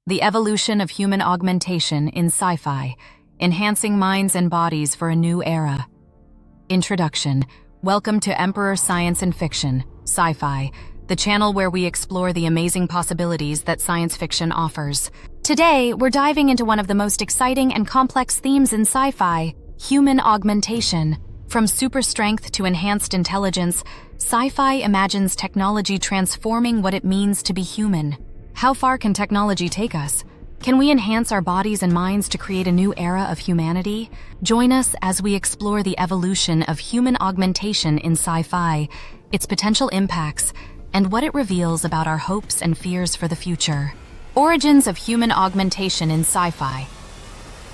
The evolution of human augmentation in sci-fi, enhancing minds and bodies for a new era. Introduction. Welcome to Emperor Science and Fiction, Sci-Fi, the channel where we explore the amazing possibilities that science fiction offers. Today, we're diving into one of the most exciting and complex themes in sci-fi, human augmentation. From super strength to enhanced intelligence, sci-fi imagines technology transforming what it means to be human. How far can technology take us? Can we enhance our bodies and minds to create a new era of humanity? Join us as we explore the evolution of human augmentation in sci-fi, its potential impacts, and what it reveals about our hopes and fears for the future. Origins of human augmentation in sci-fi.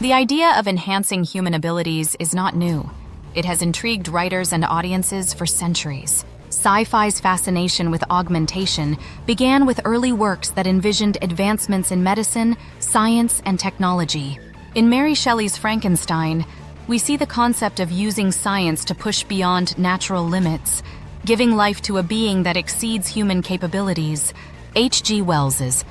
The idea of enhancing human abilities is not new. It has intrigued writers and audiences for centuries. Sci-fi's fascination with augmentation began with early works that envisioned advancements in medicine, science, and technology. In Mary Shelley's Frankenstein, we see the concept of using science to push beyond natural limits, giving life to a being that exceeds human capabilities. H.G. Wells's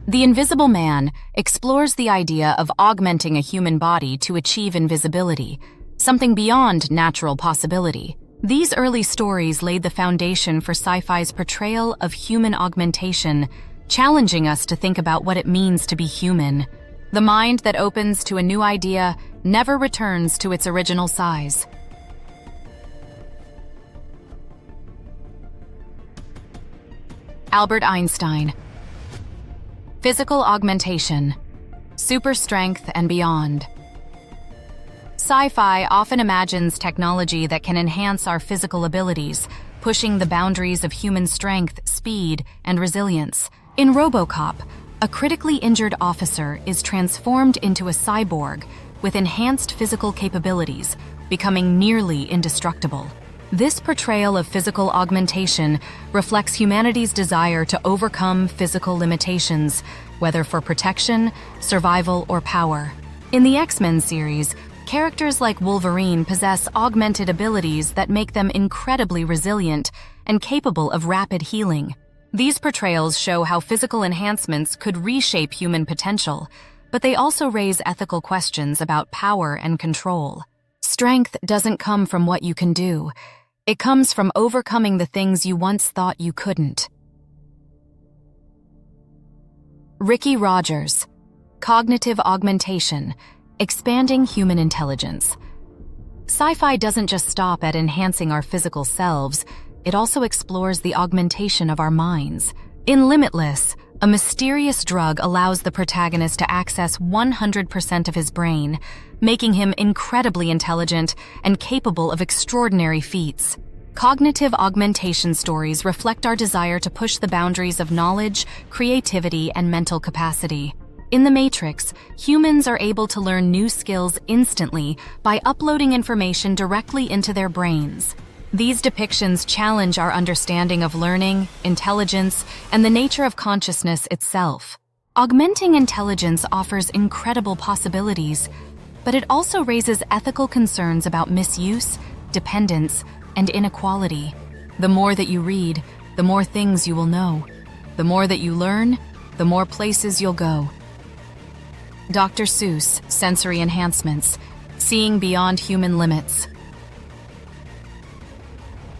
The Invisible Man explores the idea of augmenting a human body to achieve invisibility, something beyond natural possibility. These early stories laid the foundation for sci-fi's portrayal of human augmentation, challenging us to think about what it means to be human. The mind that opens to a new idea never returns to its original size. Albert Einstein. Physical augmentation, super strength, and beyond. Sci-fi often imagines technology that can enhance our physical abilities, pushing the boundaries of human strength, speed, and resilience. In RoboCop, a critically injured officer is transformed into a cyborg with enhanced physical capabilities, becoming nearly indestructible. This portrayal of physical augmentation reflects humanity's desire to overcome physical limitations, whether for protection, survival, or power. In the X-Men series, characters like Wolverine possess augmented abilities that make them incredibly resilient and capable of rapid healing. These portrayals show how physical enhancements could reshape human potential, but they also raise ethical questions about power and control. Strength doesn't come from what you can do. It comes from overcoming the things you once thought you couldn't. Ricky Rogers. Cognitive augmentation, expanding human intelligence. Sci-fi doesn't just stop at enhancing our physical selves, it also explores the augmentation of our minds. In Limitless, a mysterious drug allows the protagonist to access 100% of his brain, making him incredibly intelligent and capable of extraordinary feats. Cognitive augmentation stories reflect our desire to push the boundaries of knowledge, creativity, and mental capacity. In The Matrix, humans are able to learn new skills instantly by uploading information directly into their brains. These depictions challenge our understanding of learning, intelligence, and the nature of consciousness itself. Augmenting intelligence offers incredible possibilities, but it also raises ethical concerns about misuse, dependence, and inequality. The more that you read, the more things you will know. The more that you learn, the more places you'll go. Dr. Seuss, Sensory Enhancements, Seeing Beyond Human Limits.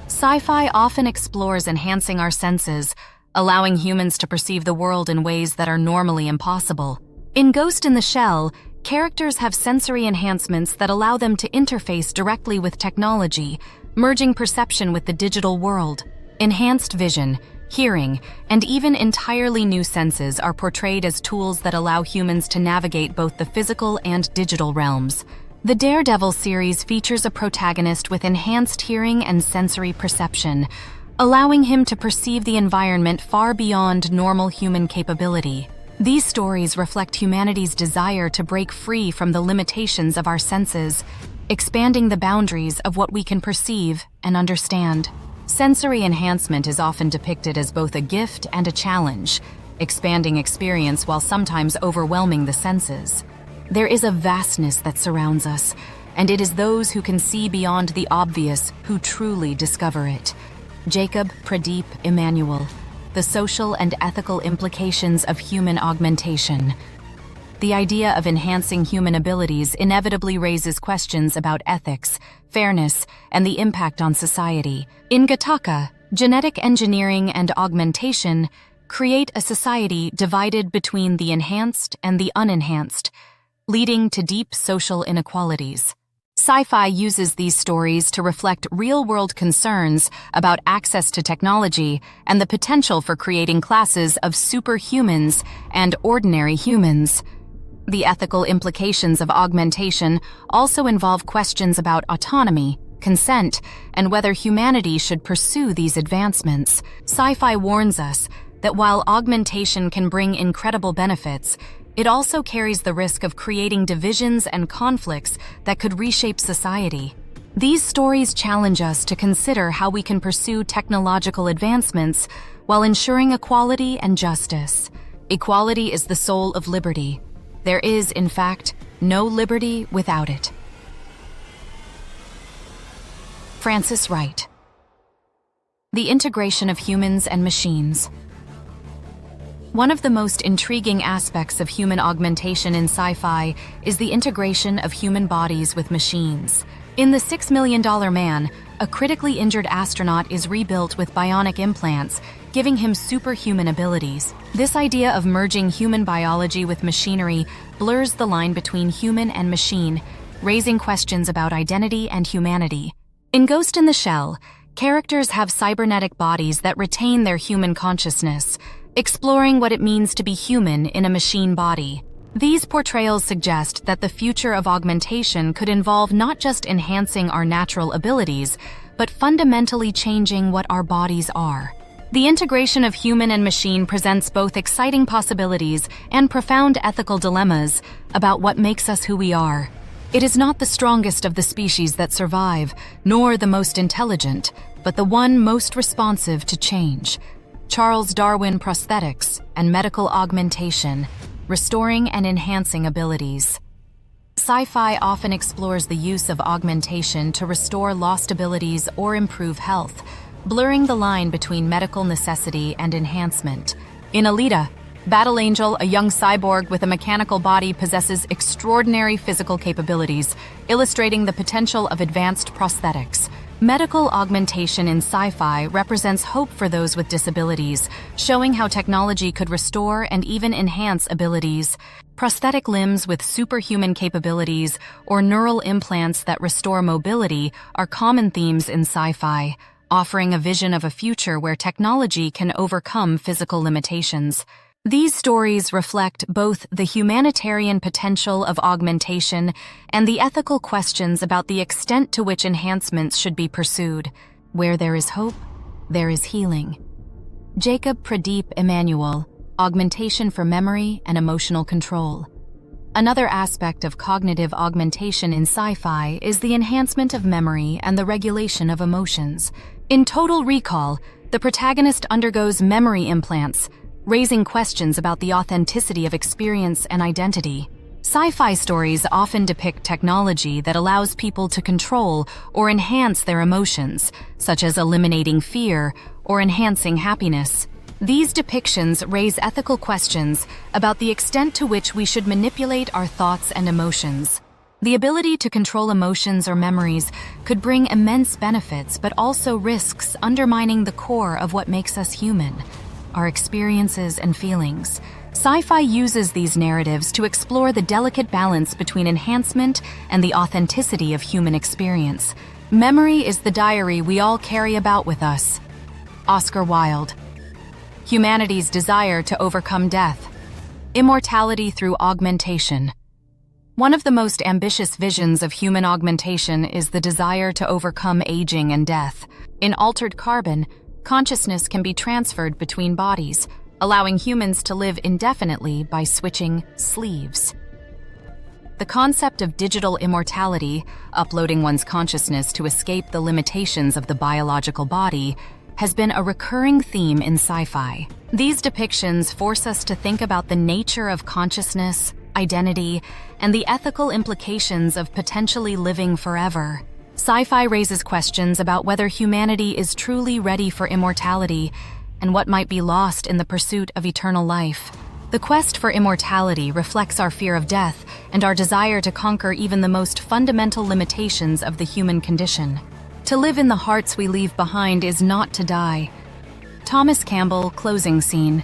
Sci-fi often explores enhancing our senses, allowing humans to perceive the world in ways that are normally impossible. In Ghost in the Shell, characters have sensory enhancements that allow them to interface directly with technology, merging perception with the digital world. Enhanced vision, hearing, and even entirely new senses are portrayed as tools that allow humans to navigate both the physical and digital realms. The Daredevil series features a protagonist with enhanced hearing and sensory perception, allowing him to perceive the environment far beyond normal human capability. These stories reflect humanity's desire to break free from the limitations of our senses, expanding the boundaries of what we can perceive and understand. Sensory enhancement is often depicted as both a gift and a challenge, expanding experience while sometimes overwhelming the senses. There is a vastness that surrounds us, and it is those who can see beyond the obvious who truly discover it. Jacob Pradeep Emmanuel. the social and ethical implications of human augmentation. The idea of enhancing human abilities inevitably raises questions about ethics, fairness, and the impact on society. In Gattaca, genetic engineering and augmentation create a society divided between the enhanced and the unenhanced, leading to deep social inequalities. Sci-Fi uses these stories to reflect real-world concerns about access to technology and the potential for creating classes of superhumans and ordinary humans. The ethical implications of augmentation also involve questions about autonomy, consent, and whether humanity should pursue these advancements. Sci-Fi warns us that while augmentation can bring incredible benefits, it also carries the risk of creating divisions and conflicts that could reshape society. These stories challenge us to consider how we can pursue technological advancements while ensuring equality and justice. Equality is the soul of liberty. There is, in fact, no liberty without it. Francis Wright. The integration of humans and machines. One of the most intriguing aspects of human augmentation in sci-fi is the integration of human bodies with machines. In The $6 Million Man, a critically injured astronaut is rebuilt with bionic implants, giving him superhuman abilities. This idea of merging human biology with machinery blurs the line between human and machine, raising questions about identity and humanity. In Ghost in the Shell, characters have cybernetic bodies that retain their human consciousness, exploring what it means to be human in a machine body. These portrayals suggest that the future of augmentation could involve not just enhancing our natural abilities, but fundamentally changing what our bodies are. The integration of human and machine presents both exciting possibilities and profound ethical dilemmas about what makes us who we are. It is not the strongest of the species that survive, nor the most intelligent, but the one most responsive to change. Charles Darwin Prosthetics and Medical Augmentation, Restoring and Enhancing Abilities. Sci-fi often explores the use of augmentation to restore lost abilities or improve health, blurring the line between medical necessity and enhancement. In Alita, Battle Angel, a young cyborg with a mechanical body, possesses extraordinary physical capabilities, illustrating the potential of advanced prosthetics. Medical augmentation in sci-fi represents hope for those with disabilities, showing how technology could restore and even enhance abilities. Prosthetic limbs with superhuman capabilities or neural implants that restore mobility are common themes in sci-fi, offering a vision of a future where technology can overcome physical limitations. These stories reflect both the humanitarian potential of augmentation and the ethical questions about the extent to which enhancements should be pursued. Where there is hope, there is healing. Jacob Pradeep Emanuel, Augmentation for Memory and Emotional Control. Another aspect of cognitive augmentation in sci-fi is the enhancement of memory and the regulation of emotions. In Total Recall, the protagonist undergoes memory implants, raising questions about the authenticity of experience and identity. Sci-fi stories often depict technology that allows people to control or enhance their emotions, such as eliminating fear or enhancing happiness. These depictions raise ethical questions about the extent to which we should manipulate our thoughts and emotions. The ability to control emotions or memories could bring immense benefits, but also risks undermining the core of what makes us human: our experiences and feelings. Sci-fi uses these narratives to explore the delicate balance between enhancement and the authenticity of human experience. Memory is the diary we all carry about with us. Oscar Wilde. Humanity's desire to overcome death. Immortality through augmentation. One of the most ambitious visions of human augmentation is the desire to overcome aging and death. In Altered Carbon, consciousness can be transferred between bodies, allowing humans to live indefinitely by switching sleeves. The concept of digital immortality, uploading one's consciousness to escape the limitations of the biological body, has been a recurring theme in sci-fi. These depictions force us to think about the nature of consciousness, identity, and the ethical implications of potentially living forever. Sci-fi raises questions about whether humanity is truly ready for immortality and what might be lost in the pursuit of eternal life. The quest for immortality reflects our fear of death and our desire to conquer even the most fundamental limitations of the human condition. To live in the hearts we leave behind is not to die. Thomas Campbell, closing scene.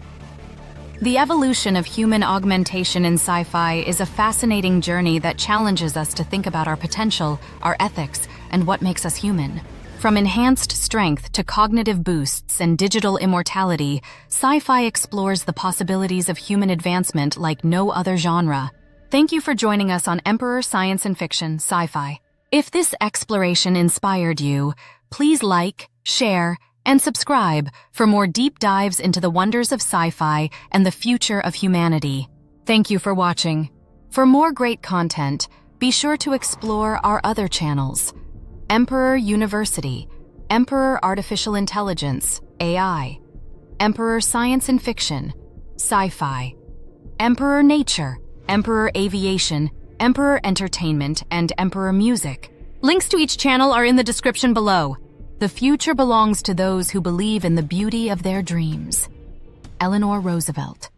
The evolution of human augmentation in sci-fi is a fascinating journey that challenges us to think about our potential, our ethics, and what makes us human. From enhanced strength to cognitive boosts and digital immortality, sci-fi explores the possibilities of human advancement like no other genre. Thank you for joining us on Emperor Science and Fiction Sci-Fi. If this exploration inspired you, please like, share, and subscribe for more deep dives into the wonders of sci-fi and the future of humanity. Thank you for watching. For more great content, be sure to explore our other channels: Emperor University, Emperor Artificial Intelligence, AI, Emperor Science and Fiction, Sci-Fi, Emperor Nature, Emperor Aviation, Emperor Entertainment, and Emperor Music. Links to each channel are in the description below. The future belongs to those who believe in the beauty of their dreams. Eleanor Roosevelt.